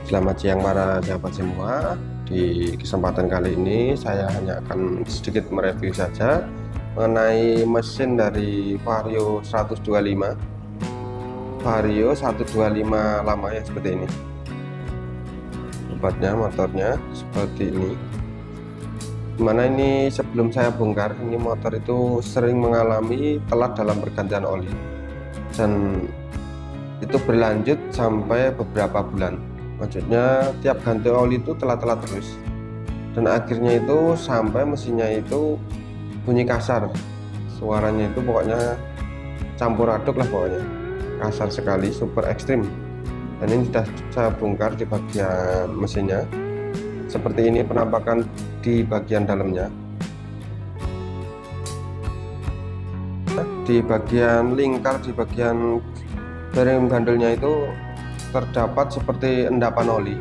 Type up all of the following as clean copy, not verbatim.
Selamat siang para sahabat semua. Di kesempatan kali ini saya hanya akan sedikit mereview saja mengenai mesin dari Vario 125 lama ya, seperti ini. Obatnya, motornya seperti ini. Dimana ini sebelum saya bongkar, ini motor itu sering mengalami telat dalam pergantian oli, dan itu berlanjut sampai beberapa bulan. Maksudnya tiap ganti oli itu telat-telat terus, dan akhirnya itu sampai mesinnya itu bunyi kasar, suaranya itu pokoknya campur aduk lah, pokoknya kasar sekali, super ekstrim. Dan ini sudah saya bongkar di bagian mesinnya. Seperti ini penampakan di bagian dalamnya. Di bagian lingkar, di bagian bearing bandelnya itu terdapat seperti endapan oli,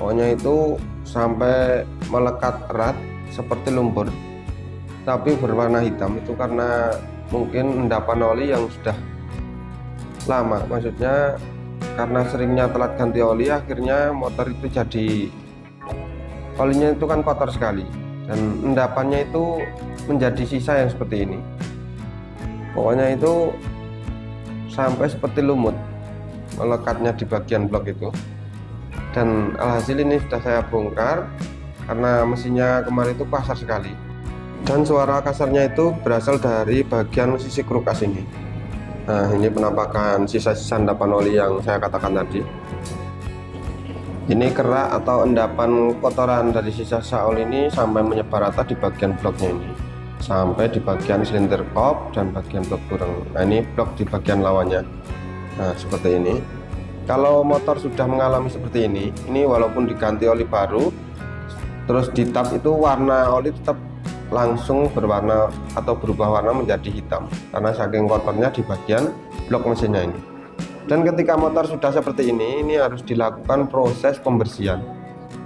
pokoknya itu sampai melekat erat seperti lumpur, tapi berwarna hitam. Itu karena mungkin endapan oli yang sudah lama, maksudnya karena seringnya telat ganti oli, akhirnya motor itu jadi olinya itu kan kotor sekali, dan endapannya itu menjadi sisa yang seperti ini. Pokoknya itu sampai seperti lumut melekatnya di bagian blok itu. Dan alhasil ini sudah saya bongkar karena mesinnya kemarin itu kasar sekali, dan suara kasarnya itu berasal dari bagian sisi krukas ini. Nah, ini penampakan sisa-sisa endapan oli yang saya katakan tadi. Ini kerak atau endapan kotoran dari sisa-sisa oli ini sampai menyebar rata di bagian bloknya ini, sampai di bagian silinder kop dan bagian blok burung. Nah, ini blok di bagian lawannya. Nah, seperti ini. Kalau motor sudah mengalami seperti ini walaupun diganti oli baru, terus ditap, itu warna oli tetap langsung berwarna atau berubah warna menjadi hitam karena saking kotornya di bagian blok mesinnya ini. Dan ketika motor sudah seperti ini harus dilakukan proses pembersihan.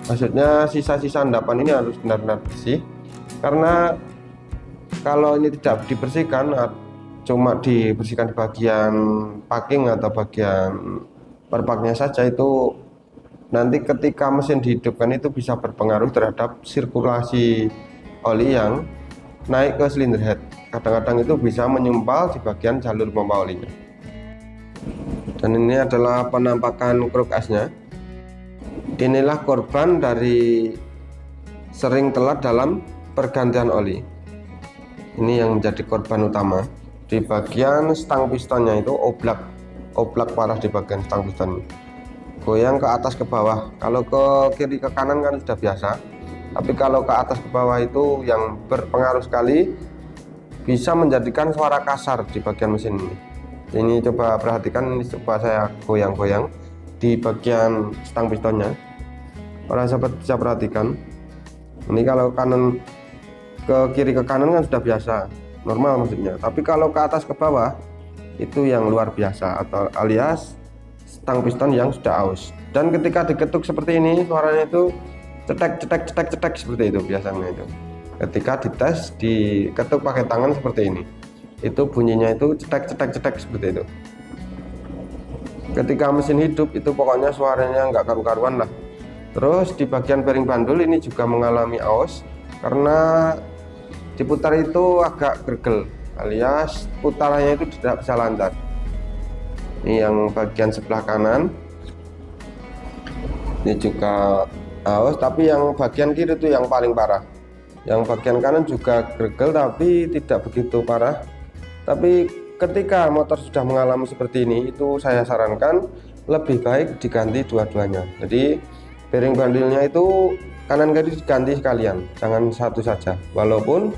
Maksudnya sisa-sisa endapan ini harus benar-benar bersih, karena kalau ini tidak dibersihkan, cuma dibersihkan di bagian packing atau bagian perpaknya saja, itu nanti ketika mesin dihidupkan itu bisa berpengaruh terhadap sirkulasi oli yang naik ke silinder head. Kadang-kadang itu bisa menyumpal di bagian jalur pompa olinya. Dan ini adalah penampakan kruk asnya. Inilah korban dari sering telat dalam pergantian oli. Ini yang menjadi korban utama. Di bagian stang pistonnya itu oblak parah di bagian stang piston. Goyang ke atas ke bawah. Kalau ke kiri ke kanan kan sudah biasa, tapi kalau ke atas ke bawah itu yang berpengaruh sekali, bisa menjadikan suara kasar di bagian mesin ini. Ini coba perhatikan, ini coba saya goyang-goyang di bagian stang pistonnya. Para sahabat bisa perhatikan. Ini kalau kanan ke kiri ke kanan kan sudah biasa, normal maksudnya. Tapi kalau ke atas ke bawah itu yang luar biasa, atau alias stang piston yang sudah aus. Dan ketika diketuk seperti ini, suaranya itu cetek seperti itu biasanya. Itu ketika dites, diketuk pakai tangan seperti ini, itu bunyinya itu cetek seperti itu. Ketika mesin hidup itu pokoknya suaranya nggak karu-karuan lah. Terus di bagian bearing bandul ini juga mengalami aus karena diputar itu agak gergel, alias putarannya itu tidak bisa lancar. Ini yang bagian sebelah kanan, ini juga aus, tapi yang bagian kiri itu yang paling parah. Yang bagian kanan juga gergel tapi tidak begitu parah. Tapi ketika motor sudah mengalami seperti ini, itu saya sarankan lebih baik diganti dua-duanya. Jadi bearing bandulnya itu kanan kiri diganti sekalian, jangan satu saja, walaupun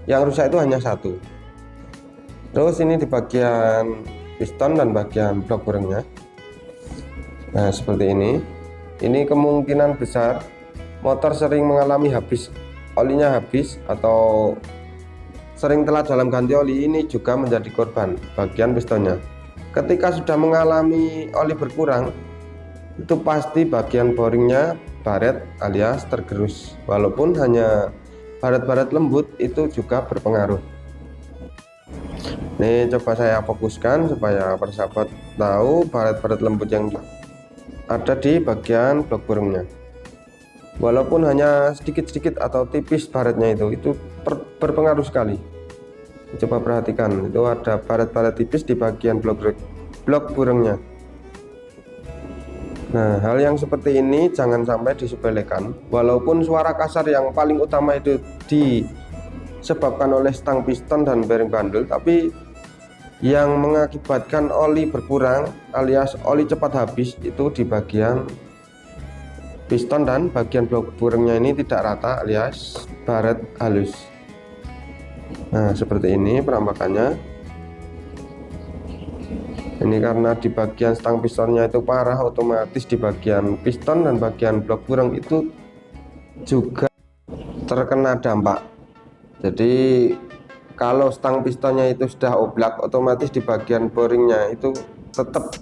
yang rusak itu hanya satu. Terus ini di bagian piston dan bagian blok bearingnya. Nah, seperti ini. Ini kemungkinan besar motor sering mengalami olinya habis atau sering telat dalam ganti oli. Ini juga menjadi korban bagian pistonnya. Ketika sudah mengalami oli berkurang, itu pasti bagian boringnya baret alias tergerus, walaupun hanya baret-baret lembut, itu juga berpengaruh. Ini coba saya fokuskan supaya para sahabat tahu baret-baret lembut yang ada di bagian blok burungnya. Walaupun hanya sedikit-sedikit atau tipis baretnya itu berpengaruh sekali. Coba perhatikan, itu ada baret-baret tipis di bagian blok burungnya. Nah, hal yang seperti ini jangan sampai disepelekan. Walaupun suara kasar yang paling utama itu disebabkan oleh stang piston dan bearing bandul, tapi yang mengakibatkan oli berkurang alias oli cepat habis itu di bagian piston dan bagian blok burungnya ini tidak rata alias baret halus. Nah, seperti ini penampakannya. Ini karena di bagian stang pistonnya itu parah, otomatis di bagian piston dan bagian blok burung itu juga terkena dampak. Jadi kalau stang pistonnya itu sudah oblak, otomatis di bagian boringnya itu tetap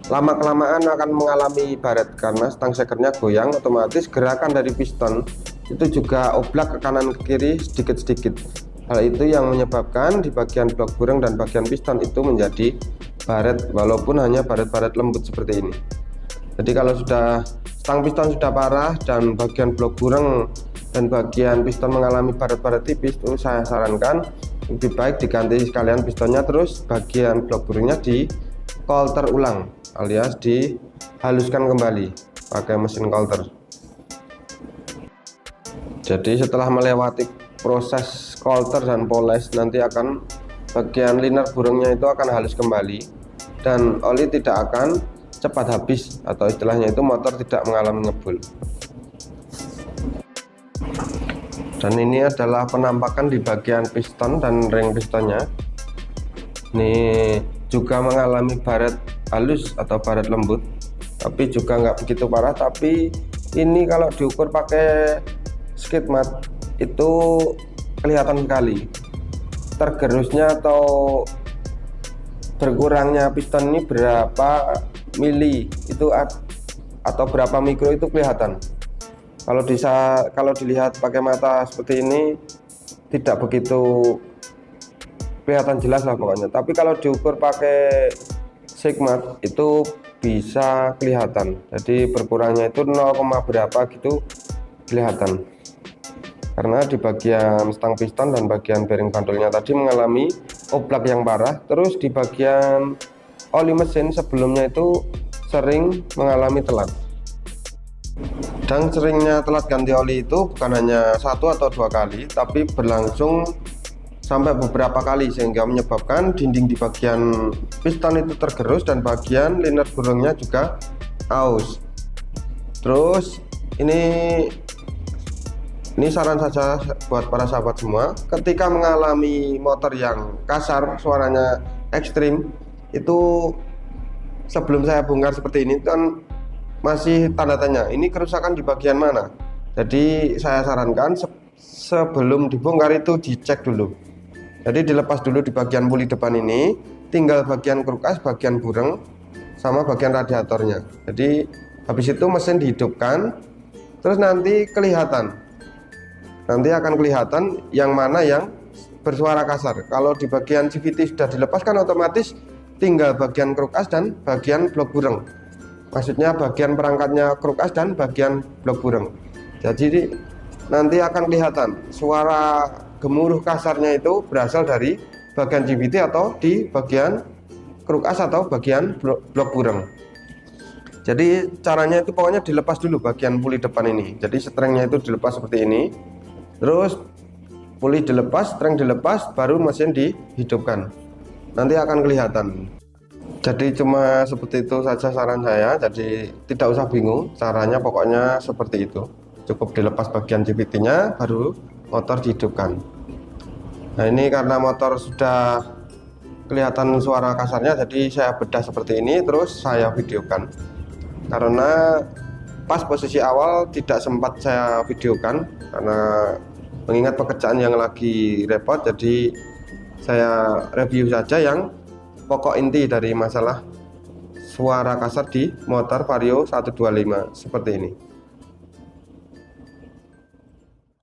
lama-kelamaan akan mengalami baret karena stang sekernya goyang, otomatis gerakan dari piston itu juga oblak ke kanan ke kiri sedikit-sedikit. Hal itu yang menyebabkan di bagian blok burung dan bagian piston itu menjadi baret, walaupun hanya baret-baret lembut seperti ini. Jadi kalau sudah stang piston sudah parah dan bagian blok burung dan bagian piston mengalami baret-baret tipis, itu saya sarankan lebih baik diganti sekalian pistonnya, terus bagian blok burungnya di kolter ulang alias dihaluskan kembali pakai mesin kolter. Jadi setelah melewati proses kolter dan poles, nanti akan bagian liner burungnya itu akan halus kembali dan oli tidak akan cepat habis, atau istilahnya itu motor tidak mengalami ngebul. Dan ini adalah penampakan di bagian piston dan ring pistonnya. Ini juga mengalami baret halus atau baret lembut, tapi juga nggak begitu parah. Tapi ini kalau diukur pakai skid mat itu kelihatan sekali tergerusnya atau berkurangnya piston ini berapa mili itu atau berapa mikro itu kelihatan. Kalau dilihat pakai mata seperti ini tidak begitu kelihatan jelas lah pokoknya, tapi kalau diukur pakai sigmat itu bisa kelihatan. Jadi berkurangnya itu 0, berapa gitu kelihatan, karena di bagian stang piston dan bagian bearing bandulnya tadi mengalami oblak yang parah. Terus di bagian oli mesin sebelumnya itu sering mengalami telat, dan seringnya telat ganti oli itu bukan hanya 1 atau 2 kali, tapi berlangsung sampai beberapa kali, sehingga menyebabkan dinding di bagian piston itu tergerus dan bagian liner burungnya juga aus. Terus ini saran saja buat para sahabat semua, ketika mengalami motor yang kasar, suaranya ekstrim, itu sebelum saya bongkar seperti ini kan masih tanda tanya, ini kerusakan di bagian mana. Jadi saya sarankan sebelum dibongkar itu dicek dulu. Jadi dilepas dulu di bagian puli depan ini, tinggal bagian krukas, bagian burung, sama bagian radiatornya. Jadi habis itu mesin dihidupkan, terus nanti akan kelihatan yang mana yang bersuara kasar. Kalau di bagian CVT sudah dilepaskan, otomatis tinggal bagian krukas dan bagian blok burung. Maksudnya bagian perangkatnya krukas dan bagian blok burung. Jadi nanti akan kelihatan suara gemuruh kasarnya itu berasal dari bagian CVT atau di bagian krukas atau bagian blok burung. Jadi caranya itu pokoknya dilepas dulu bagian puli depan ini. Jadi strengnya itu dilepas seperti ini, terus puli dilepas, streng dilepas, baru mesin dihidupkan. Nanti akan kelihatan. Jadi cuma seperti itu saja saran saya. Jadi tidak usah bingung, caranya pokoknya seperti itu. Cukup dilepas bagian CVT-nya, baru motor dihidupkan. Nah, ini karena motor sudah kelihatan suara kasarnya, jadi saya bedah seperti ini, terus saya videokan. Karena pas posisi awal tidak sempat saya videokan karena mengingat pekerjaan yang lagi repot, jadi saya review saja yang pokok inti dari masalah suara kasar di motor Vario 125 seperti ini.